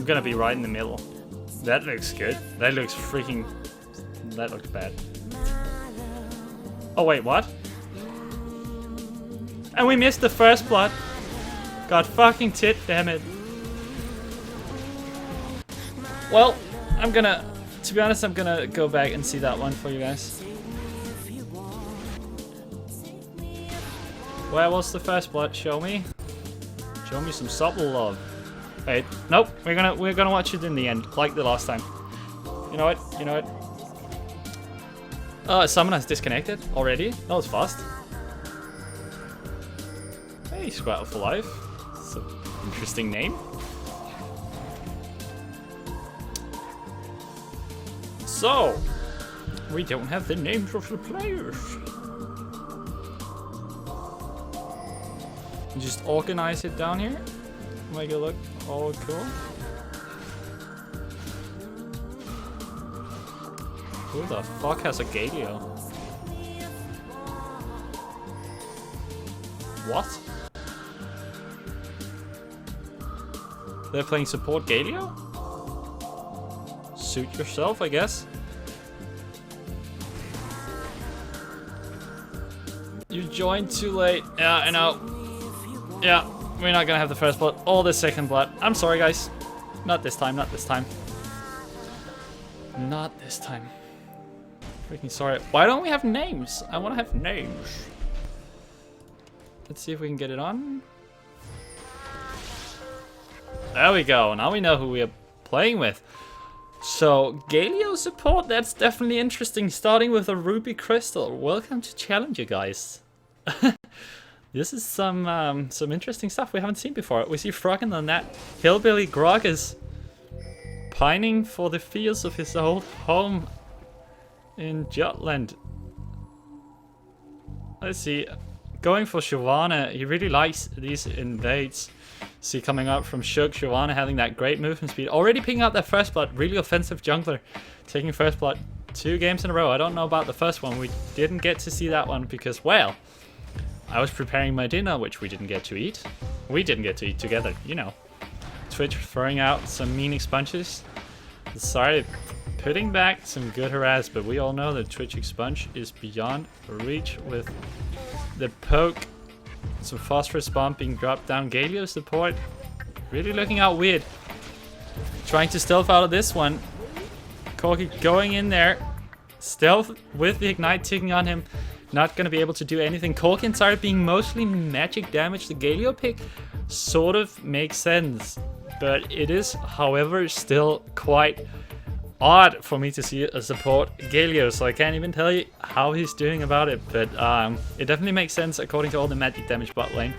gonna be right in the middle. That looks good. That looks freaking... That looks bad. Oh wait, what? And we missed the first blood. God fucking tit, damn it. Well, I'm gonna... To be honest, I'm gonna go back and see that one for you guys. Where was the first blood? Show me. Show me some subtle love. Wait, nope. We're gonna watch it in the end, like the last time. You know what? You know what? Oh, someone has disconnected already. That was fast. Hey, Squirtle for Life. It's an interesting name. So, we don't have the names of the players. Just organize it down here. Make it look all cool. Who the fuck has a Galio? What? They're playing support Galio? Suit yourself, I guess. You joined too late. Yeah, I know. Yeah, we're not gonna have the first blood or the second blood. I'm sorry, guys. Not this time, not this time. Not this time. Freaking sorry. Why don't we have names? I want to have names. Let's see if we can get it on. There we go. Now we know who we are playing with. So, Galio support, that's definitely interesting. Starting with a Ruby Crystal. Welcome to Challenger, guys. This is some interesting stuff we haven't seen before. We see Froggen on that. Hillbilly Grog is pining for the fields of his old home in Jutland. Let's see. Going for Shyvana. He really likes these invades. See, coming up from Shug, Shyvana having that great movement speed. Already picking up that first blood. Really offensive jungler. Taking first blood 2 games in a row. I don't know about the first one. We didn't get to see that one because, well, I was preparing my dinner, which we didn't get to eat. We didn't get to eat together, you know. Twitch throwing out some mean expunges. Sorry, putting back some good harass, but we all know that Twitch expunge is beyond reach with the poke. Some phosphorus bomb being dropped down. Galio support really looking out weird. Trying to stealth out of this one. Corki going in there. Stealth with the ignite ticking on him. Not going to be able to do anything. Corki and Tsara being mostly magic damage. The Galio pick sort of makes sense. But it is, however, still quite odd for me to see a support Galio. So I can't even tell you how he's doing about it. But it definitely makes sense according to all the magic damage bot lane.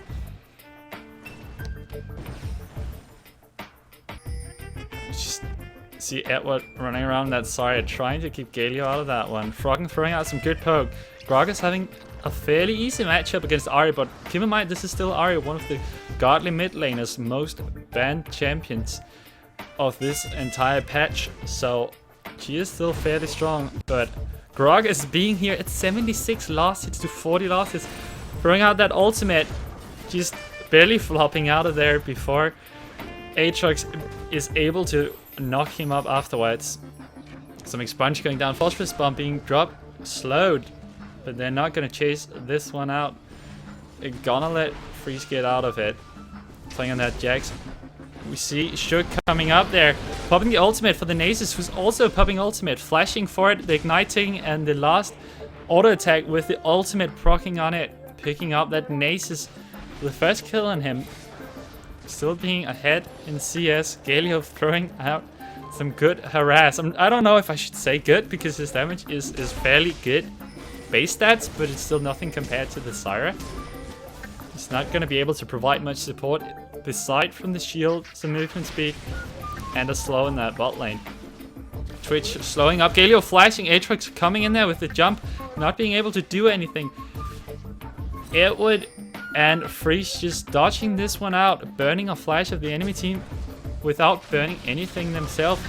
Just see Edward running around that side, trying to keep Galio out of that one. Froggen throwing out some good poke. Grog is having a fairly easy matchup against Ahri, but keep in mind this is still Ahri, one of the godly mid laners, most banned champions of this entire patch. So she is still fairly strong, but Grog is being here at 76 last hits to 40 last hits, throwing out that ultimate, just barely flopping out of there before Aatrox is able to knock him up afterwards. Some expunge going down, phosphorus bomb being dropped, slowed. But they're not going to chase this one out. They're gonna let Freeze get out of it. Playing on that Jax. We see Shug coming up there. Popping the ultimate for the Nasus, who's also popping ultimate. Flashing for it, the igniting, and the last auto attack with the ultimate proccing on it. Picking up that Nasus. The first kill on him. Still being ahead in CS. Galio throwing out some good harass. I don't know if I should say good, because his damage is fairly good base stats, but it's still nothing compared to the Syra. He's not going to be able to provide much support beside from the shield, some movement speed, and a slow in that bot lane. Twitch slowing up, Galio flashing, Aatrox coming in there with the jump, not being able to do anything. Edward and Freeze just dodging this one out, burning a flash of the enemy team without burning anything themselves.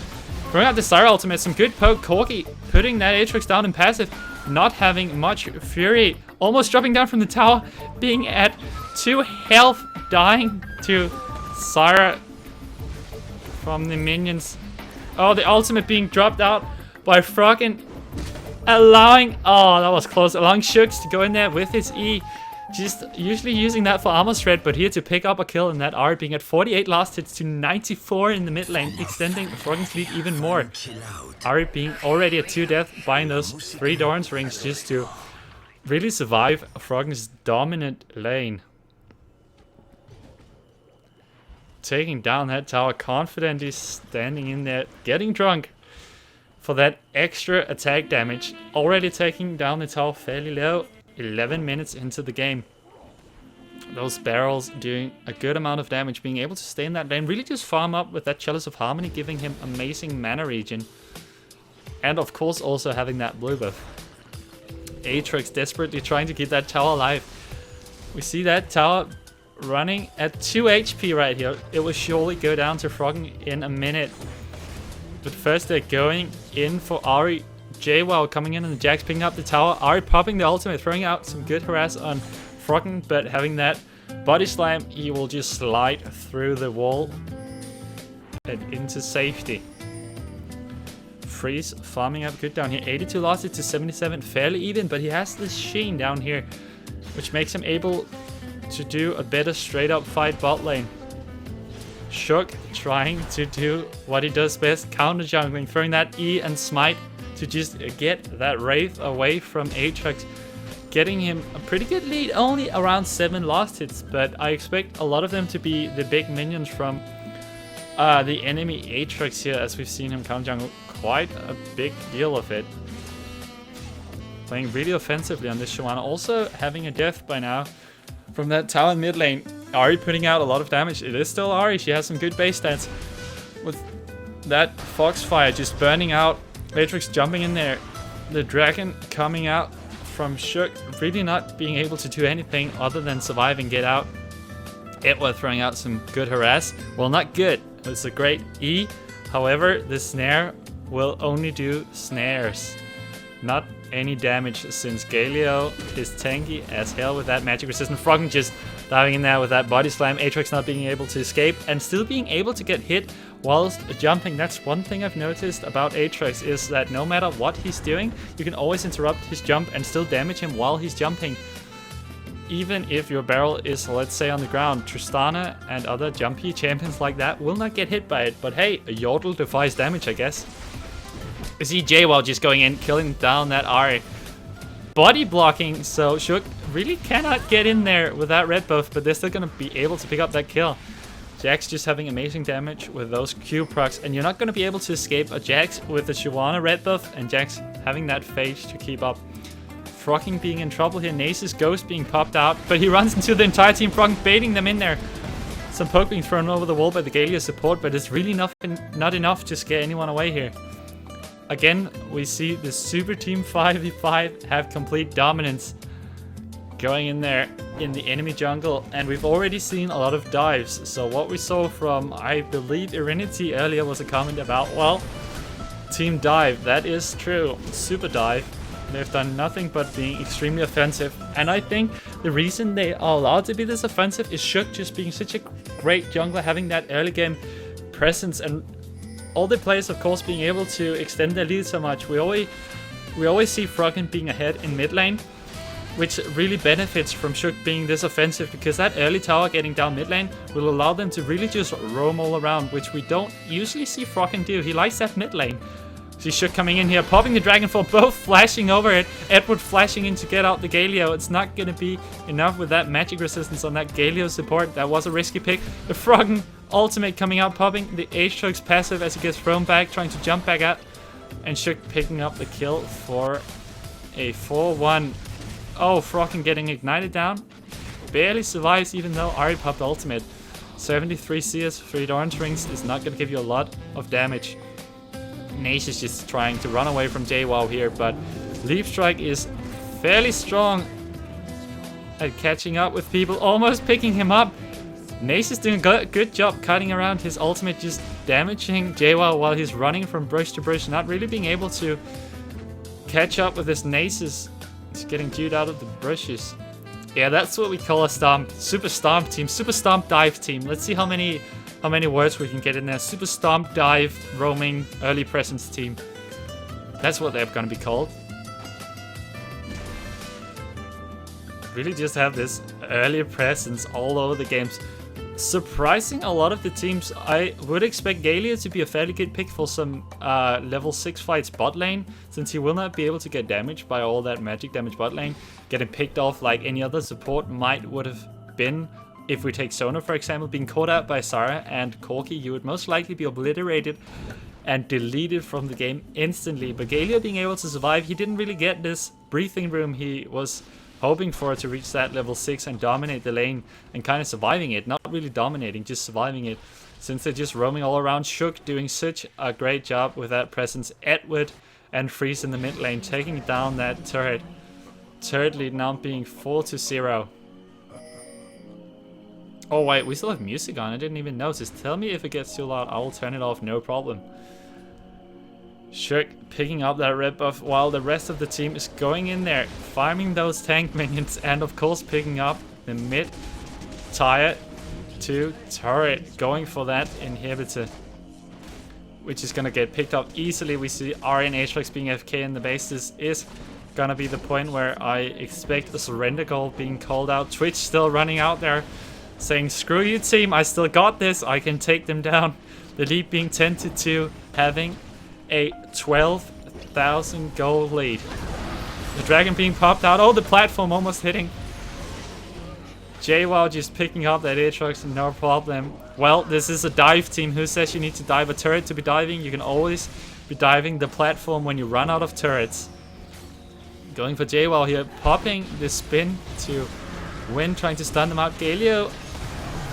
Throwing out the Syra ultimate, some good poke. Corki putting that Aatrox down in passive, not having much fury, almost dropping down from the tower, being at 2 health, dying to Syra from the minions. Oh, the ultimate being dropped out by Froggen. Allowing, oh, that was close. Allowing Shugs to go in there with his E. Just usually using that for armor shred, but here to pick up a kill, and that R being at 48 last hits to 94 in the mid lane, extending Froggen's lead even more. Ari being already at 2 death, buying those 3 Doran's rings just to really survive Froggen's dominant lane. Taking down that tower, confidently standing in there, getting drunk for that extra attack damage. Already taking down the tower fairly low, 11 minutes into the game. Those barrels doing a good amount of damage, being able to stay in that lane, really just farm up with that Chalice of Harmony, giving him amazing mana regen. And of course also having that blue buff. Aatrox desperately trying to keep that tower alive. We see that tower running at 2 HP right here. It will surely go down to Froggen in a minute. But first they're going in for Ari. JWoww coming in and the Jax picking up the tower. Ari popping the ultimate, throwing out some good harass on Froggen, but having that body slam, he will just slide through the wall and into safety. Freeze farming up good down here. 82 lost it to 77, fairly even, but he has this Sheen down here, which makes him able to do a better straight up fight bot lane. Shook trying to do what he does best, counter jungling, throwing that E and smite to just get that Wraith away from Aatrox, getting him a pretty good lead, only around 7 lost hits, but I expect a lot of them to be the big minions from the enemy Aatrox here, as we've seen him counter jungle quite a big deal of it. Playing really offensively on this Shyvana, also having a death by now from that tower in mid lane. Ari putting out a lot of damage. It is still Ari, she has some good base stats. With that Foxfire just burning out, Aatrox jumping in there, the dragon coming out from Shook, really not being able to do anything other than survive and get out. Edward throwing out some good harass. Well, not good, it's a great E. However, the snare will only do snares, not any damage, since Galio is tanky as hell with that magic resistant. Froggen just diving in there with that body slam. Aatrox not being able to escape and still being able to get hit whilst jumping. That's one thing I've noticed about Aatrox, is that no matter what he's doing, you can always interrupt his jump and still damage him while he's jumping. Even if your barrel is, let's say, on the ground, Tristana and other jumpy champions like that will not get hit by it. But hey, a Yordle defies damage, I guess. You see JWoww just going in, killing down that Ari. Body blocking, so Shook really cannot get in there with that red buff, but they're still going to be able to pick up that kill. Jax just having amazing damage with those Q procs, and you're not going to be able to escape a Jax with the Shyvana red buff, and Jax having that phase to keep up. Froggen being in trouble here, Nace's ghost being popped out, but he runs into the entire team, Froggen baiting them in there. Some poke being thrown over the wall by the Galio support, but it's really not enough to scare anyone away here. Again, we see the super team 5v5 have complete dominance going in there in the enemy jungle, and we've already seen a lot of dives. So what we saw from, I believe, Irinity earlier was a comment about, well, team dive. That is true. Super dive. They've done nothing but being extremely offensive, and I think the reason they are allowed to be this offensive is Shook just being such a great jungler, having that early game presence, and all the players, of course, being able to extend their lead so much. We always see Froggen being ahead in mid lane, which really benefits from Shook being this offensive, because that early tower getting down mid lane will allow them to really just roam all around, which we don't usually see Froggen do. He likes that mid lane. See Shook coming in here, popping the dragon for both flashing over it. Edward flashing in to get out the Galio. It's not going to be enough with that magic resistance on that Galio support. That was a risky pick. The Froggen ultimate coming out, popping the Aatrox passive as he gets thrown back, trying to jump back out. And Shook picking up the kill for a 4-1. Oh, Froggen getting ignited down. Barely survives even though Ari popped ultimate. 73 CS, 3 Doran's rings is not going to give you a lot of damage. Nace is just trying to run away from JWoww here, but Leaf Strike is fairly strong at catching up with people, almost picking him up. Nace is doing a good job cutting around his ultimate, just damaging JWoww while he's running from bush to bush, not really being able to catch up with his Naces. He's getting dude out of the bushes. Yeah, that's what we call a stomp. Super stomp team, super stomp dive team. Let's see how many how many words we can get in there. Super Stomp, Dive, Roaming, Early Presence Team. That's what they're gonna be called. Really just have this early presence all over the games. Surprising a lot of the teams. I would expect Galio to be a fairly good pick for some level 6 fights bot lane, since he will not be able to get damaged by all that magic damage bot lane. Getting picked off like any other support would have been. If we take Sona, for example, being caught out by Sarah and Corki, you would most likely be obliterated and deleted from the game instantly. But Galio being able to survive, he didn't really get this breathing room he was hoping for to reach that level 6 and dominate the lane, and kind of surviving it. Not really dominating, just surviving it, since they're just roaming all around. Shook doing such a great job with that presence. Edward and Freeze in the mid lane, taking down that turret. Turret lead now being 4-0. Oh wait, we still have music on. I didn't even notice. Tell me if it gets too loud. I will turn it off, no problem. Shook picking up that red buff while the rest of the team is going in there, farming those tank minions, and of course picking up the mid tier 2 turret, going for that inhibitor, which is gonna get picked up easily. We see Ari and Aatrox being AFK in the base. This is gonna be the point where I expect a surrender goal being called out. Twitch still running out there, saying, screw you team, I still got this, I can take them down. The lead being 10-2, having a 12,000 gold lead. The dragon being popped out. Oh, the platform almost hitting. JWoww just picking up that Aatrox, no problem. Well, this is a dive team. Who says you need to dive a turret to be diving? You can always be diving the platform when you run out of turrets. Going for JWoww here, popping the spin to win, trying to stun them out. Galio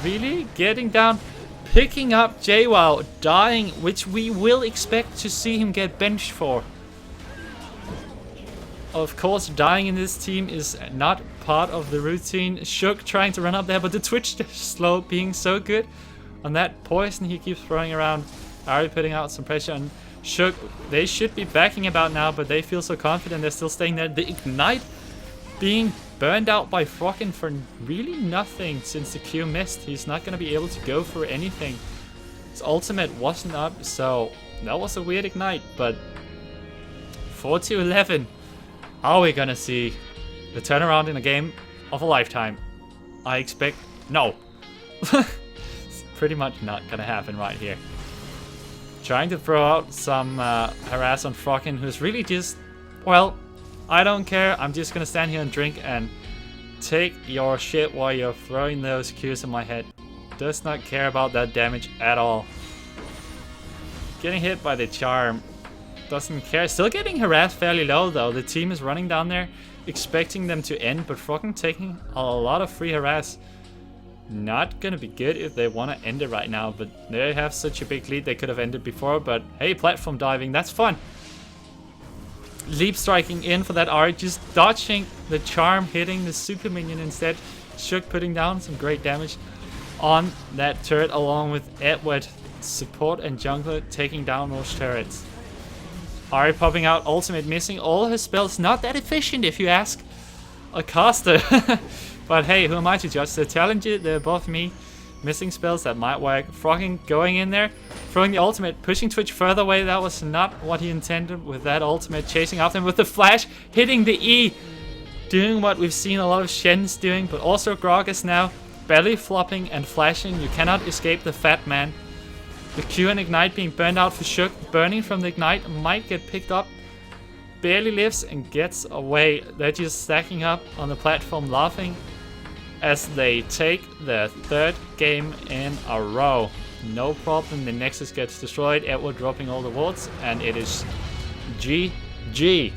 really getting down, picking up JWoww, dying, which we will expect to see him get benched for. Of course, dying in this team is not part of the routine. Shook trying to run up there, but the Twitch slow being so good on that poison he keeps throwing around. Ari putting out some pressure on Shook. They should be backing about now, but they feel so confident they're still staying there. The Ignite being burned out by Froggen for really nothing, since the Q missed. He's not going to be able to go for anything. His ultimate wasn't up, so that was a weird Ignite. But 4-11. Are we going to see the turnaround in a game of a lifetime? I expect no. It's pretty much not going to happen right here. Trying to throw out some harass on Froggen, who's really just, well, I don't care, I'm just gonna stand here and drink and take your shit while you're throwing those Qs in my head. Does not care about that damage at all. Getting hit by the charm. Doesn't care. Still getting harassed fairly low though. The team is running down there, expecting them to end, but Froggen taking a lot of free harass. Not gonna be good if they want to end it right now, but they have such a big lead. They could have ended before, but hey, platform diving, that's fun. Leap striking in for that Ari, just dodging the charm, hitting the super minion instead. Shook putting down some great damage on that turret, along with Edward, support and jungler, taking down those turrets. Ari popping out, ultimate missing all her spells. Not that efficient if you ask a caster. But hey, who am I to judge? They're talented, they're both me. Missing spells that might work. Froggen going in there, throwing the ultimate, pushing Twitch further away. That was not what he intended with that ultimate. Chasing after him with the flash, hitting the E. Doing what we've seen a lot of Shens doing, but also Gragas now. Belly flopping and flashing. You cannot escape the fat man. The Q and Ignite being burned out for Shook. Burning from the Ignite, might get picked up. Barely lives and gets away. They're just stacking up on the platform, laughing as they take their third game in a row. No problem, the Nexus gets destroyed. Edward dropping all the wards, and it is GG.